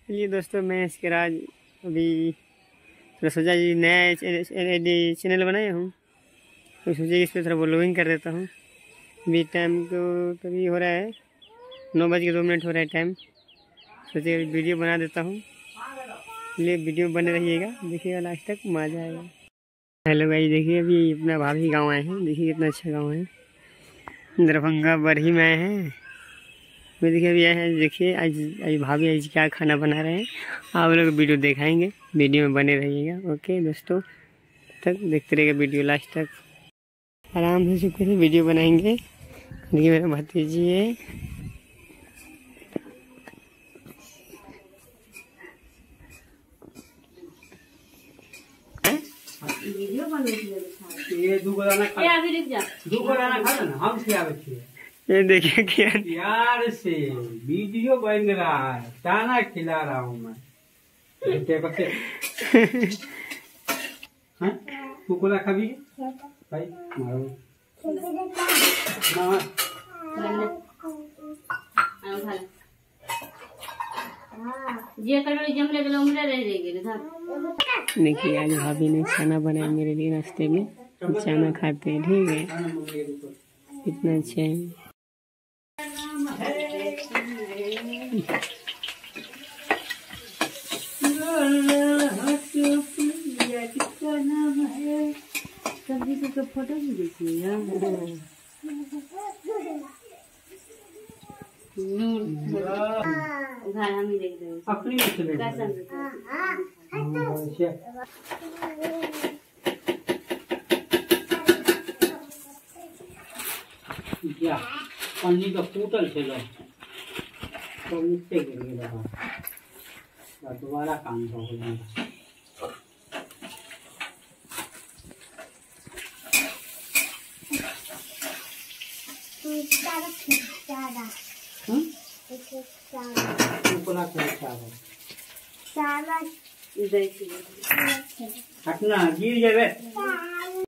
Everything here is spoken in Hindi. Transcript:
चलिए दोस्तों, मैं इसके राज अभी थोड़ा सोचा जी नया चैनल बनाया हूँ, तो सोचा इस पर थोड़ा ब्लॉगिंग कर देता हूँ। अभी टाइम को तभी हो रहा है 9:02 हो रहा है टाइम। सोचे वीडियो बना देता हूँ, इसलिए वीडियो बने रहिएगा, देखिएगा लास्ट तक मजा आएगा। हेलो गाइस, देखिए अभी अपना भाभी गाँव आए हैं। देखिए कितना अच्छा गाँव है, दरभंगा बरही में आए हैं। मैं देखिए अभी आए हैं। देखिए आज भाभी आज क्या खाना बना रहे हैं, आप लोग वीडियो दिखाएंगे, वीडियो में बने रहिएगा। ओके दोस्तों, तक देखते रहिएगा वीडियो लास्ट तक, आराम से चुपके से वीडियो बनाएंगे। देखिए मेरा भतीजी है, ये देखिए क्या यार से वीडियो बन रहा है, खाना खिला रहा हूँ मैं। कुकुला खाबी भाई मारो देखिए आज भाभी ने खाना बनाया मेरे लिए नाश्ते में। खाना खाते हैं, ठीक है, इतना अच्छा है। सब्जी को फोटो भी देखिएगा। घर हम ही देख रहे अपनी क्या पानी का फूटल चलो तो नीचे गिर गया, दोबारा काम हो जाएगा। हटना गिर जाए।